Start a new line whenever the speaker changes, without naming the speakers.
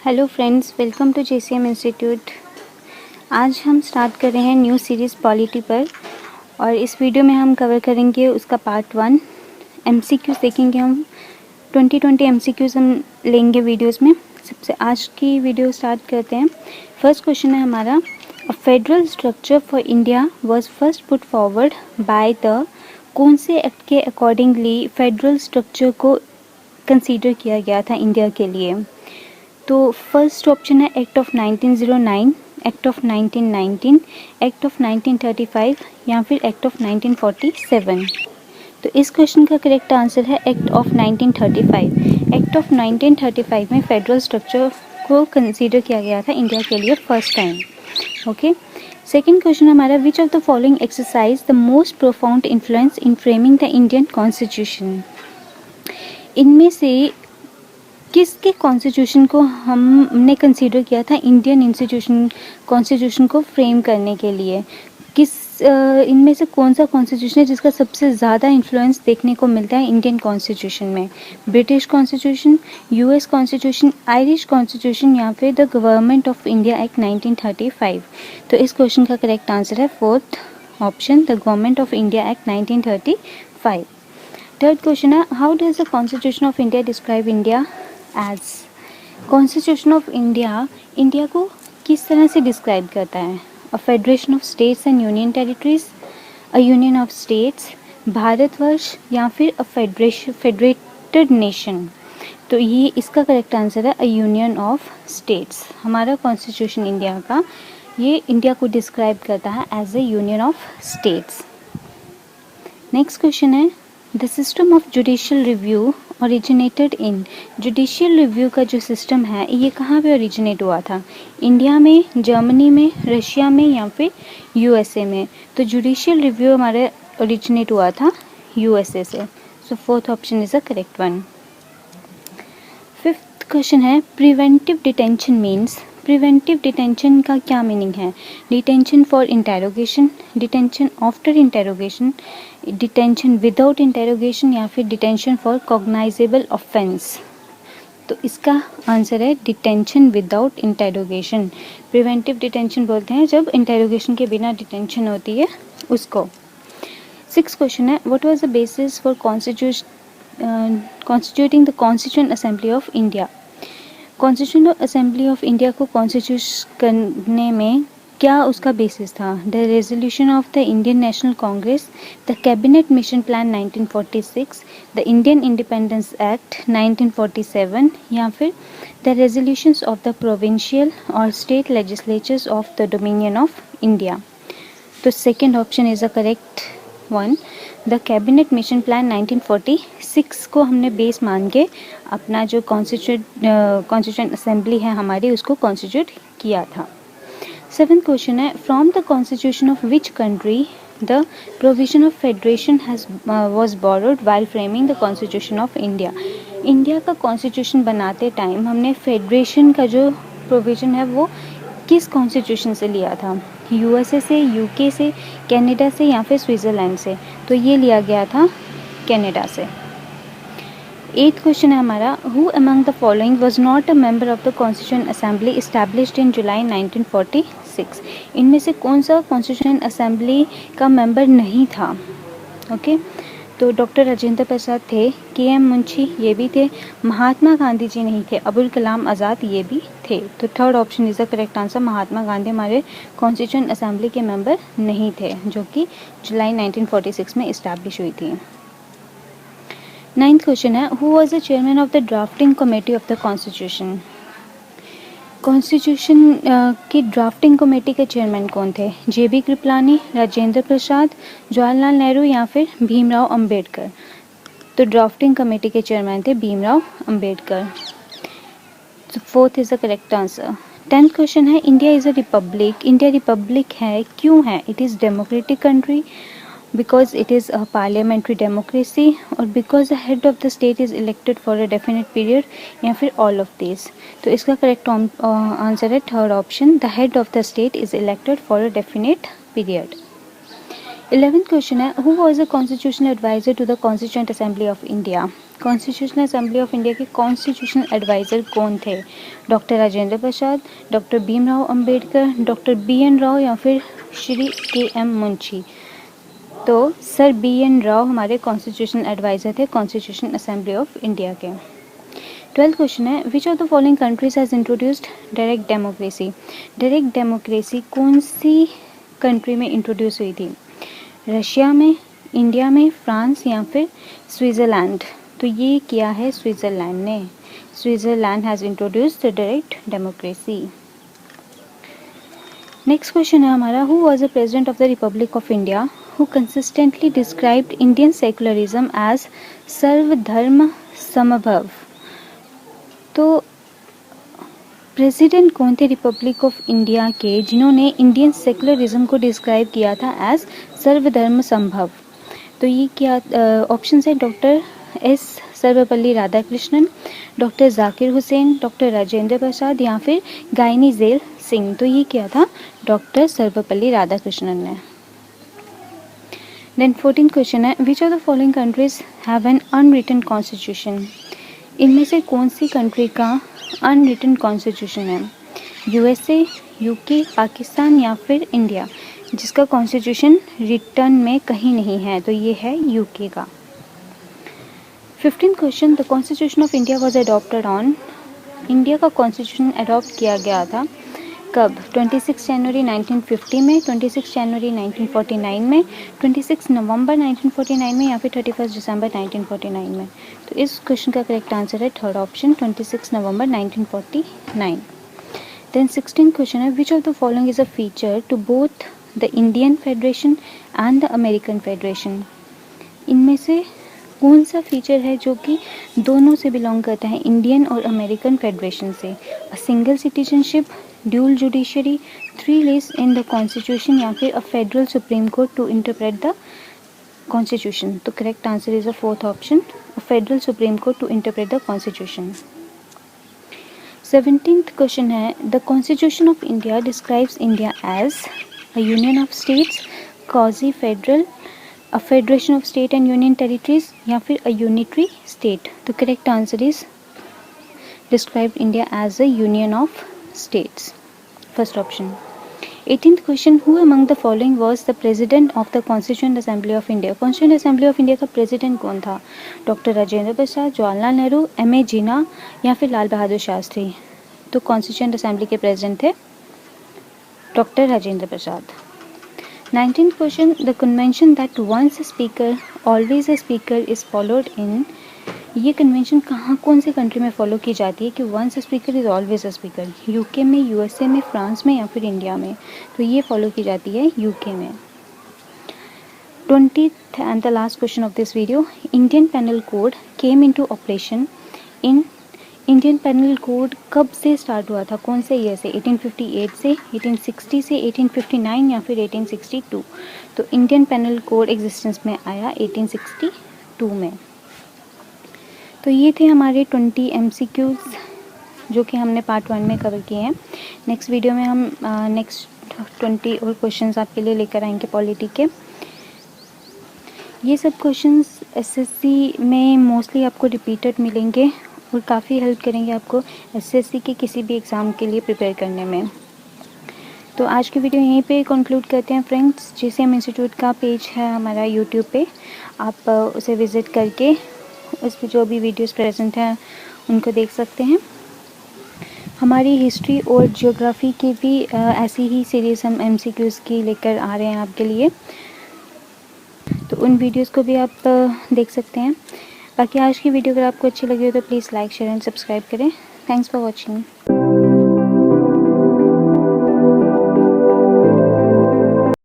Hello friends, welcome to JCM institute. आज हम start कर रहे हैं न्यू सीरीज़ पॉलिटी पर और इस वीडियो में हम कवर करेंगे उसका पार्ट 1। MCQs देखेंगे हम 20 MCQs हम लेंगे वीडियोस में। सबसे आज की वीडियो स्टार्ट करते हैं। फर्स्ट क्वेश्चन है हमारा, a federal structure for India was first put forward by the, कौन से एक्ट के अकॉर्डिंगली फेडरल स्ट्रक्चर को कंसीडर किया गया था इंडिया के लिए? तो फर्स्ट ऑप्शन है act of 1909, act of 1919, act of 1935 या फिर एक्ट ऑफ 1947। तो इस क्वेश्चन का करेक्ट आंसर है एक्ट ऑफ 1935। एक्ट ऑफ 1935 में फेडरल स्ट्रक्चर को कंसीडर किया गया था इंडिया के लिए first time. Okay, second question हमारा, which of the following exercise the most profound influence in framing the Indian constitution? इनमें से किसके कॉन्स्टिट्यूशन को हमने कंसीडर किया था इंडियन कॉन्स्टिट्यूशन को फ्रेम करने के लिए? इनमें से कौन सा कॉन्स्टिट्यूशन है जिसका सबसे ज़्यादा इन्फ्लुएंस देखने को मिलता है इंडियन कॉन्स्टिट्यूशन में? British constitution, US constitution, Irish constitution या फिर the government of India act 1935? तो इस क्वेश्चन का करेक्ट आंसर है fourth option, the government of India act 1935। Third question है, how does the constitution of India describe India as? Constitution of India को किस तरह से डिस्क्राइब करता है? A federation of states and union territories, a union of states, Bharatvarsh या फिर अ federated nation? तो ये इसका करेक्ट आंसर है अ यूनियन ऑफ स्टेट्स। हमारा कॉन्स्टिट्यूशन इंडिया का ये इंडिया को डिस्क्राइब करता है as a union of states. Next question है, the system of judicial review originated in? Judicial review का जो सिस्टम है ये कहाँ पे ओरिजिनेट हुआ था? इंडिया में, जर्मनी में, रशिया में या फिर USA में? तो जुडिशियल रिव्यू हमारे ओरिजिनेट हुआ था USA से। So fourth option is a correct one. Fifth question है, preventive detention means? Preventive detention का क्या मीनिंग है? Detention for interrogation, detention after interrogation, detention without interrogation या फिर डिटेंशन फॉर कॉग्नाइजेबल ऑफेंस? तो इसका आंसर है detention without interrogation. Preventive detention बोलते हैं जब इंटेरोगेशन के बिना डिटेंशन होती है उसको। सिक्स क्वेश्चन है, what was the basis for constituting the constituent assembly of India? Constituent assembly of India को कॉन्स्टिट्यूट करने में क्या उसका बेसिस था? The resolution of the Indian National Congress, the cabinet mission plan 1946, the Indian independence act 1947 या फिर the resolutions of the provincial और state legislatures of the dominion of India? तो second option is a correct one, the cabinet mission plan 1946 को हमने base मान के अपना जो कॉन्स्टिट्यूएंट असेंबली है हमारी उसको कॉन्स्टिट्यूट किया था। सेवेंथ क्वेश्चन है, from the constitution of which country the provision of federation was borrowed while framing the constitution of India? India का कॉन्स्टिट्यूशन बनाते टाइम हमने फेडरेशन का जो प्रोविजन है वो किस कॉन्स्टिट्यूशन से लिया था? USA से, UK से, कनाडा से या फिर स्विट्ज़रलैंड से? तो ये लिया गया था कनाडा से। एथ क्वेश्चन है हमारा, who among the following was not a member of the constituent assembly established in July 1946? इनमें से कौन सा कॉन्स्टिट्यूएंट असेंबली का मेंबर नहीं था? ओके, तो डॉक्टर राजेंद्र प्रसाद थे, KM मुंशी ये भी थे, महात्मा गांधी जी नहीं थे, अबुल कलाम आज़ाद ये भी थे। तो third option is the correct answer, Mahatma Gandhi हमारे कॉन्स्टिट्यूएंट असेंबली के मेंबर नहीं थे जो कि जुलाई 1946 में इस्टेब्लिश हुई थी। नाइन्थ क्वेश्चन है, who was the chairman of the drafting committee of the constitution? Constitution की ड्राफ्टिंग कमेटी के चेयरमैन कौन थे? JB कृपलानी, राजेंद्र प्रसाद, जवाहरलाल नेहरू या फिर भीमराव अंबेडकर? तो ड्राफ्टिंग कमेटी के चेयरमैन थे भीमराव अंबेडकर। तो fourth is the correct answer. Tenth question है, India is a republic? India republic है, क्यों है? It is democratic country, because it is a parliamentary democracy, or because the head of the state is elected for a definite period या फिर all of these? तो इसका correct answer है third option, the head of the state is elected for a definite period. 11th question है, who was the constitutional adviser to the constituent assembly of India? Constitutional assembly of India के constitutional adviser कौन थे? Doctor Rajendra Prasad, doctor Bhimrao Ambedkar, doctor BN Rao या फिर Shri KM Munshi. तो sir BN Rao हमारे constitutional adviser थे constitutional assembly of India के। 12th क्वेश्चन है, which of the following countries has introduced direct democracy? Direct democracy कौन सी कंट्री में इंट्रोड्यूस हुई थी? रशिया में, इंडिया में, फ्रांस या फिर स्विट्ज़रलैंड? तो ये किया है स्विट्ज़रलैंड ने। Switzerland has introduced the direct democracy. Next question है हमारा, who was the president of the republic of India who consistently described Indian secularism as सर्वधर्म समभाव? तो प्रेसिडेंट कौन थे रिपब्लिक ऑफ इंडिया के जिन्होंने इंडियन सेकुलरिज्म को डिस्क्राइब किया था एज सर्वधर्म संभव? तो ये क्या ऑप्शन है? Doctor S Sarvepalli Radhakrishnan, doctor Zakir Hussain, doctor Rajendra Prasad या फिर गायनी ज़ैल सिंह? तो ये क्या था? डॉक्टर सर्वपल्ली राधाकृष्णन ने। देन 14th क्वेश्चन है, which of the following countries have an unwritten constitution? इनमें से कौन सी कंट्री का अनरिटन कॉन्स्टिट्यूशन है? USA, UK, पाकिस्तान या फिर इंडिया? जिसका कॉन्स्टिट्यूशन रिटर्न में कहीं नहीं है, तो ये है UK का। 15th question, the constitution of India was adopted on? India का कॉन्स्टिट्यूशन अडॉप्ट किया गया था कब? 26 जनवरी 1950 में, 26 जनवरी 1949 में, 26 नवंबर 1949 में या फिर 31 दिसंबर 1949 में? तो इस क्वेश्चन का करेक्ट आंसर है थर्ड ऑप्शन, 26 नवंबर 1949। देन 16th क्वेश्चन है, which of the following is a feature to both the Indian federation and the American federation? इनमें से कौन सा फीचर है जो कि दोनों से बिलोंग करता है, इंडियन और अमेरिकन फेडरेशन से? A single citizenship, dual judiciary, 3 list in the constitution या फिर a federal supreme court to interpret the constitution? तो correct answer is a fourth option, a federal supreme court to interpret the constitution. 17th question है, the constitution of India describes India as a union of states, quasi federal, a federation of state and union territories या फिर a unitary state? तो correct answer is described India as a union of states, first option. 18th question, who among the following was the president of the constituent assembly of India? Constituent assembly of India का president कौन था? Doctor Rajendra Prasad, Jawaharlal Nehru, MA Jinnah या फिर लाल बहादुर शास्त्री? तो constituent assembly के president थे doctor Rajendra Prasad. 19th question, the convention that once a speaker always a speaker is followed in? ये convention कहाँ, कौन सी कंट्री में फॉलो की जाती है कि once a speaker is always a speaker? UK में, USA में, फ्रांस में या फिर इंडिया में? तो ये फॉलो की जाती है UK में। 20th and the last question of this video, Indian penal code came into operation in? Indian penal code कब से स्टार्ट हुआ था, कौन से ईयर से? 1858 से, 1860 से, 1859 या फिर 1862? तो इंडियन पेनल कोड एग्जिस्टेंस में आया 1862 में। तो ये थे हमारे 20 MCQs जो कि हमने पार्ट 1 में कवर किए हैं। नेक्स्ट वीडियो में हम नेक्स्ट 20 और क्वेश्चंस आपके लिए लेकर आएंगे पॉलिटी के। ये सब क्वेश्चंस SSC में मोस्टली आपको रिपीटेड मिलेंगे और काफ़ी हेल्प करेंगे आपको SSC के किसी भी एग्ज़ाम के लिए प्रिपेयर करने में। तो आज की वीडियो यहीं पे कंक्लूड करते हैं फ्रेंड्स। GCM इंस्टीट्यूट का पेज है हमारा यूट्यूब पे, आप उसे विज़िट करके उस पर जो भी वीडियोस प्रेजेंट हैं उनको देख सकते हैं। हमारी हिस्ट्री और ज्योग्राफी की भी ऐसी ही सीरीज़ हम MCQs की लेकर आ रहे हैं आपके लिए, तो उन वीडियोस को भी आप देख सकते हैं। बाकी आज की वीडियो अगर आपको अच्छी लगी हो तो please like, share and subscribe करें। Thanks for watching.